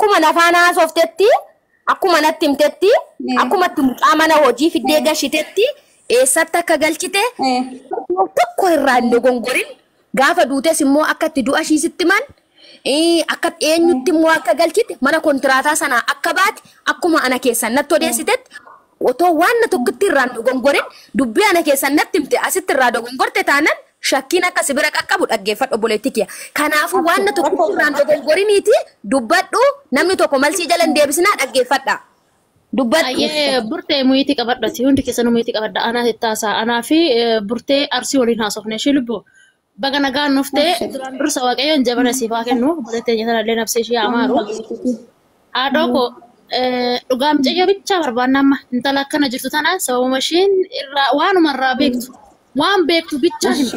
akkuma lafaanaa softetti akkuma natti himtetti akkuma mucaa hojii fiddee gashitetti eessatti akka galchite tokko irraa hin dogongorin gaafa duutes immoo akka itti du'a ishiisitti man akka eenyutti immoo akka galchite mana kontiraataa sana akka baate akkuma ana keessan natti odeessitetti otoo waan na tokkotti irraa hin dogongorin dubbii ana keessan natti himte asitti irraa dogongorte taanan shakkiin akka sibira qaqqabu dhaggeeffadhu obboleettikiya. Kanaafuu waan na tokkotti irraa hin dogongoriniiti dubbadhu namni tokko malsii jala hin deebisinaa dhaggeeffadha. Ayyee burtee muyitii qabadhati hundi keessanuu muyitii qabadha anaa ittaasaa anaa fi burtee arsii waliin haasofne shilbo baga nagaan nuftee duraan dursa waaqayyoon jabana siifaa kennu bulettee nyaatan nabsee ishee amaaru haadhoo koo dhugaa mucayyoo bichaa barbaanna amma intala akkana jirtu tana sababuma ishiin irraa waanuma irraa beektu waan beektu bichaa hin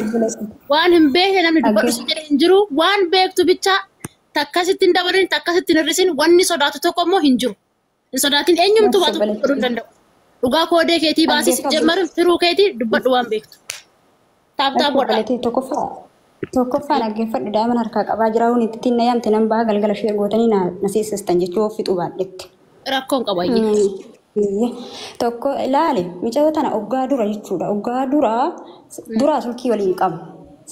waan hin beekne namni dubbadhu si jedhe hin jiru waan beektu bichaa takkasitti hin dabalin takkasitti hin hir'isin wanni sodaatu tokko immoo hin jiru. Sodaatiin eenyumtu baatu godhuu danda'u. Dhugaa koodee keetii baasii jemmaru firuu keetii dubbadhu waan beektu. Taaptaa godha. Tokkoffaa dhaggeeffadhu daa'imman harkaa qabaa jira hundi ittiin na yaamte nan ba'a galgala ishee gootanii na seessistan jechuu fixuu baadhetti. Rakkoon qaba iyyee. Tokko ilaali mucayyoo tana oggaa dura jechuudha. Oggaa dura sulkii waliin qabu.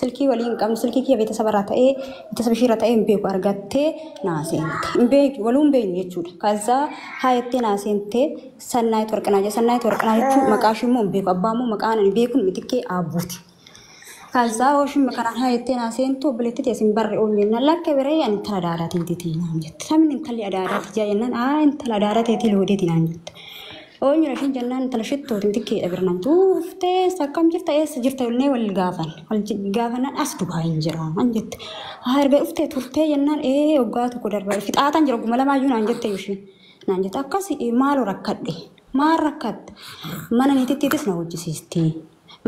Silkii waliin qabnu silkii kiyya beeksisa barraa ta'ee beeksisa bishirra ta'ee hin beeku argattee naaseente hin beeku waluun beeknu jechuudha. Kaza haayattee naaseente sannaayit warqinaa jechuun maqaa ishee immoo hin beeku abbaa immoo maqaan hin beeku mitikkee aabbuuti. Kaza hooshin maqaan haayattee naaseentu obboleetti teessin barre oolmeenna lakka biree ani intala adaadaa teetii naan jette. Sabni intalli adaadaa tijaa jennaan intala adaadaa teetii loodeeti naan jette. Oonyi rashin jannaan intala shittootiin tikkeedha birnaan tuuftee sakkam jirta eessa jirta illee wal gaafannaan as dubaa hin jira naan jette. Erga dhuftee turtee jennaan waggaa tokko darba fixaataan jira guma lamaayyuu naan jette yookiin naan jette akkasii maaloo rakkadhe maal rakkatte mana niitittiitis na hojjisiisti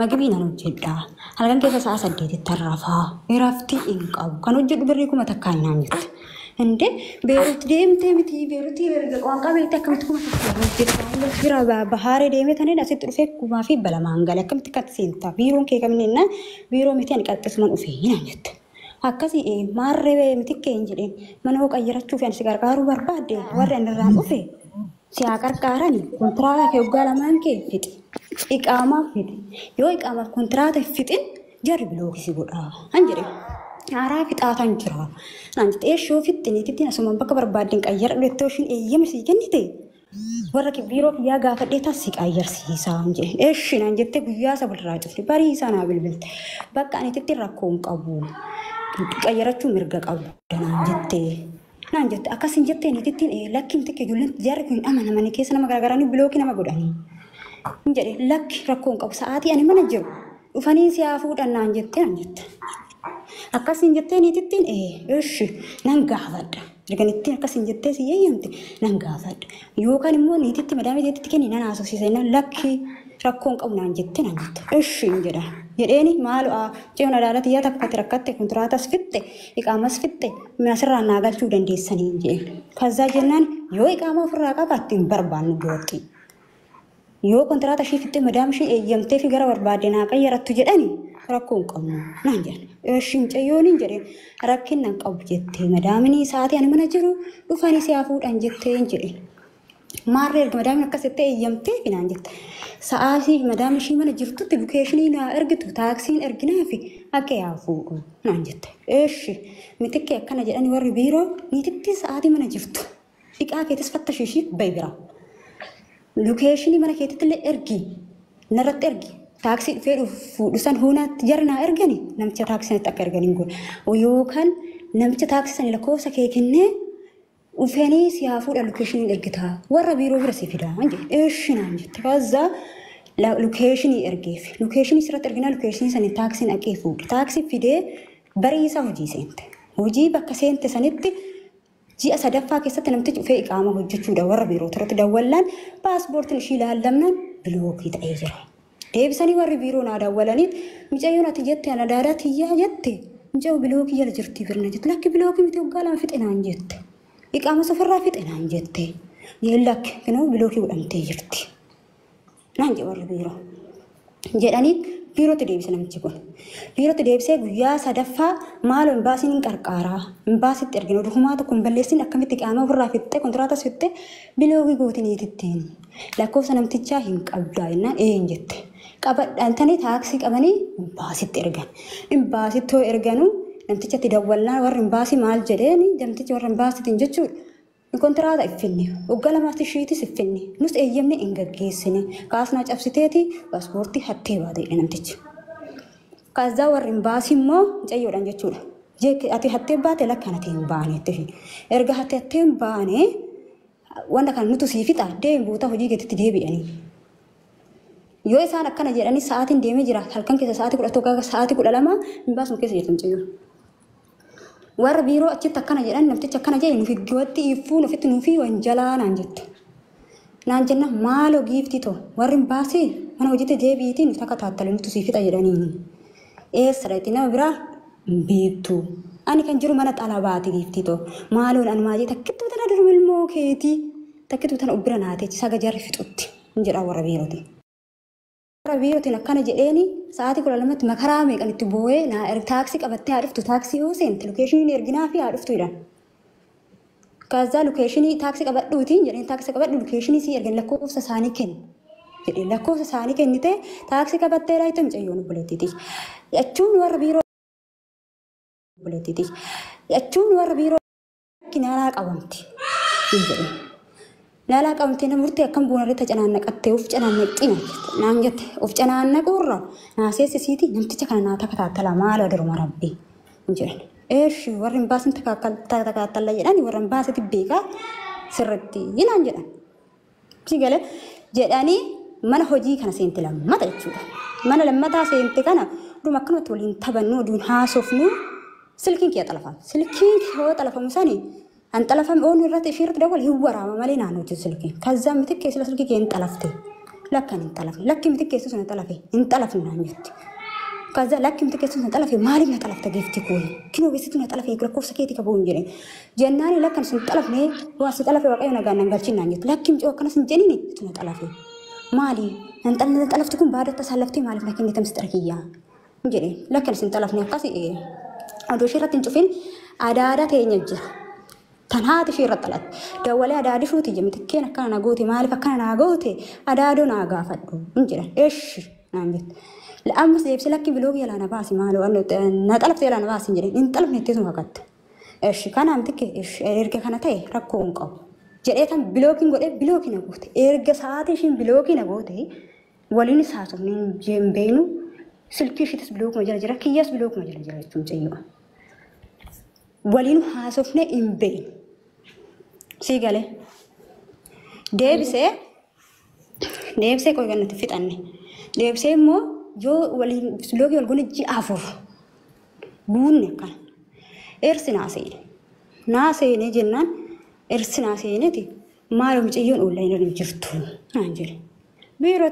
magbii nan hojjedha halkan keessa sa'a 8 rafaa raftii hin qabu kan hojjedhu birrii kuma takkaan naan jette. Inde beerut deemtee miti beerutii erga qaanqaa beekte akkamitti kuma hojjetaa jira bahaaree deemee taneen asitti dhufee kumaa fi balamaan gale akkamitti qatti seenta biiroon kee kamneenna biiroo miti ani qaxxisuman dhufee naan jette. Akkasii maarree miti kee hin jedheen mana hoo qayyarachuuf ani si gargaaruu barbaadde warri ani irraan dhufe si haa qarqaarani kontiraataa kee waggaa lamaan kee fixi iqaamaaf fixi yoo iqaamaaf kontiraata fixin jarri bilookisi godhaa han jedheen. Araa fixaataan jira. Naan jettee shoo fixxiniitti asumaan bakka barbaadden qayyara dhulettoo ishiin eeyyama sii kennite. Warra biiroo kiyyaa gaafadhee taasisi qayyarsiisaa hin jedhe. Eeshi naan jettee guyyaa isa walirraa cufte barii isaa naa bilbilte. Bakka aniitti rakkoo hin qabu. Qayyarachuu mirga qabu. Naan jette akkasiin jettee niitittiin lakki miti kee ijoolleen jaarri kun amanamanii keessa nama gargaaranii bilookii nama godhanii. Hin jedhe lakki rakkoo hin qabu sa'aatii ani mana jiru. Dhufanii si haa fuudhan naan jette. Akkasiin jettee niitittiin eeshi nan gaafadha. Erganittiin akkasiin jettee si yeeyyamte nan gaafadha. Yookaan immoo niititti madaamii teetitti kenni nan haasofsiisa nan lakki rakkoon qabu naan jette. Eeshi hin jedha. Jedheeni maaloo ce'uun adaalati yaa takkatti rakkatte kontiraatas fixxe iqaamas fixxe minasirraa naa galchuu dandeessanii hin jedhe. Kazaa jennaan yoo iqaama ofirraa qabaatte hin barbaannu gootti. Yoo kontiraata ishee fixxe madaamii ishee eeyyamtee fi gara barbaadde naa qayyarattu jedhani. Rakkoon qabu naan jedhan. Eeshiin cayyoon hin jedheen rakkinnan qabu jettee madaamini sa'aatii ani mana jiru dhufanii si haa fuudhan jettee hin jedheen. Maarree erga madaamin akkas jettee eeyyamtee fi naan jette. Sa'aatii madaamni ishii mana jirtutti lukeeshinii naa ergitu taaksiin erginaa fi akka yaa fuudhu naan jette. Eeshi mitikkee akkana jedhani warri biiroo niititti sa'aatii mana jirtu. Dhiqaa keetis fattashiishii bayi bira. Lukeeshinii mana keetitti illee ergi narratti ergi. Taaksii dhufee fuudhusan hunaatti jarnaa ergani namicha taaksisanitti akka erganiin godha. Yookaan namicha taaksisanii lakkoofsa kee kennee dhufanii si haa fuudha lukeeshiniin ergitaa warra biiroo bira si fidaa hin jedhe. Eeshinaan jette. Kaazaa lukeeshinii ergeef. Lukeeshinii sirratti erginaa lukeeshinii sanii taaksiin dhaqee fuudhe. Taaksii fidee barii isaa hojii seente. Hojii bakka seente sanitti ji'a sadaffaa keessatti namtichi dhufee iqaama hojjechuudha warra biiroo irratti dawwallaan paaspoortiin ishii ilaallamnaan bilookii ta'ee jira. Deebisanii warri biiroo naa dawwalaniit mucayyoon ati jette ana daadaa tiyyaa jette mucayyoo bilookii jala jirti birna jette lakki bilookii miti waggaa lama fixe naan jette iqaama safarraa fixe naan jette lakki kunoo bilookii godhamtee jirti naan jedhe warri biiroo jedhaniit biirootti deebise namichi kun. Biirootti deebisee guyyaa sadaffaa maaloo imbaasiin hin qarqaaraa. Imbaasitti erginu dukumaa tokko hin balleessin akkamitti qaama ofirraa fixxee kontiraatas fixxee biloogii gootiniitittiin. Lakkoofsa namtichaa hin qabdaa jennaan een jette. Qabadhaantanii taaksii qabanii imbaasitti ergan. Imbaasitti hoo erganuu namtichatti dawwalnaan warri imbaasii maal jedheeni namtichi warra imbaasiitiin jechuudha. Kontiraata iffinni waggaa lamaatti shiitis iffinni nus eeyyamne hin gaggeessine kaasnaa cabsiteeti paaspoortii hattee baatee namtichi. Kaazaa warri imbaasii immoo mucayyoodhaan jechuudha. Ati hattee baate lakkaan ati hin baanetti. Erga hattee hin baane wanta kan nuti sii fixa deebi'uuta hojii keetitti deebi'anii. Yoo isaan akkana jedhanii sa'aatiin deemee jira halkan keessa sa'aatii 11 sa'aatii 12 imbaasuma keessa jirtu mucayyoo. Warra biiroo achitti akkana jedhan namtichi akkana jedhe nufi giwatti ifuu nufitti nufi wanjalaa naan jette. Naan jenna maaloo giiftii too warri imbaasii mana hojiitti deebiitiin nuti akka taattalee nuti sii fixa jedhanii. Eessadha itti nama biraa beektu. Ani kan jiru mana xalabaati giiftii too maaloon ani maajee takkittuu tana duruma ilmoo keetii takkittuu tana ubbira naatee saga jarri fixutti jedha warra biirooti. Warra biirootiin akkana jedheeni sa'aatii 12tti makaraa meeqan itti boo'ee naa taaksii qabattee haa dhuftu taaksii yoo seente lokeeshinii erginaa fi haa dhuftu jedhan. Kaazaa lokeeshinii taaksii qabadhuutiin jedheen taaksii qabadhu lokeeshinii sii ergan lakkoofsa isaanii kenni. Jedheen lakkoofsa isaanii kennite taaksii qabattee laayite mucayyoon obboleettiiti. Jechuun warra biiroo obboleettiiti. Jechuun warra biiroo kinaalaa qabamti. Laalaa qabamtee nama murtee akkam buunarratti canaannaqattee of canaannaqxina naan jette of canaannaquurra naaseessisiiti namticha kana naa takataattala maala duruma rabbii jedhan. Eeshi warri imbaasiin takataattala jedhani warra imbaasiitti beekaa sirriitti yinaan jedhan. Si galee jedhanii mana hojii kana seente lammata jechuudha. Mana lammataa seente kana dhuma akkanumatti waliin taphannu oduun haasofnu silkiin kee xalafamu. Silkiin kee xalafamu sanii an xalafam oonu irratti ishee irratti dawwal hin waraama malee naannoo hojjetu silkiin. Kaazaa miti keessa silkii kee hin xalafte. Lakkan hin xalafne. Lakki miti keessa sun hin xalafe. Hin xalafne naan jetti. Kaazaa lakki miti keessa sun hin xalafe maaliif na xalafta geefti kooni. Kinoo beessitu na xalafe lakkoofsa keetii qabu hin jedheen. Jennaani lakkan sun xalafne waan si xalafe waaqayyo nagaan nan galchin naan jetti. Lakki miti akkanas hin jedhini tu na xalafe. Maali? Nan xalafti kun baadatta sallaftee maaliif na kennite mistira kiyyaa. Hin jedheen. Lakkan sin xalafne akkasi adoo ishee irratti hin cufin aadaa teenya jira. Tanhaati ishee irratti xalatte. Dawwalee adaadii shuuti jemti keen akkana na goote maaliif akkana na goote adaadoo na gaafadhu hin jedhan. Eeshi naan jette. Ammas deebisee lakki biloogii yaalaa na baasi maaloo na xalaftee yaalaa na baasi hin jedheen. Hin xalafne itti sun hakatte. Eeshi kanaan tikke erga kana ta'e rakkoo hin qabu. Jedhee tan biloogiin godhee biloogii na goote. Erga sa'aatii ishiin biloogii na goote waliin haasofnee hin beeknu silkii ishiitis bilooguma jala jira kiyyaas bilooguma jala jira jechuun ceyyoo. Waliin haasofnee hin beeknu. Si galee deebisee qoyganatti fixanne deebisee immoo yoo waliin biloogii wal gone ji'a 4 buunne kana ersi naaseene jennaan ersi naaseeneti maaloo mucayyoon oollaan irra jirtu naan jedhe biiroo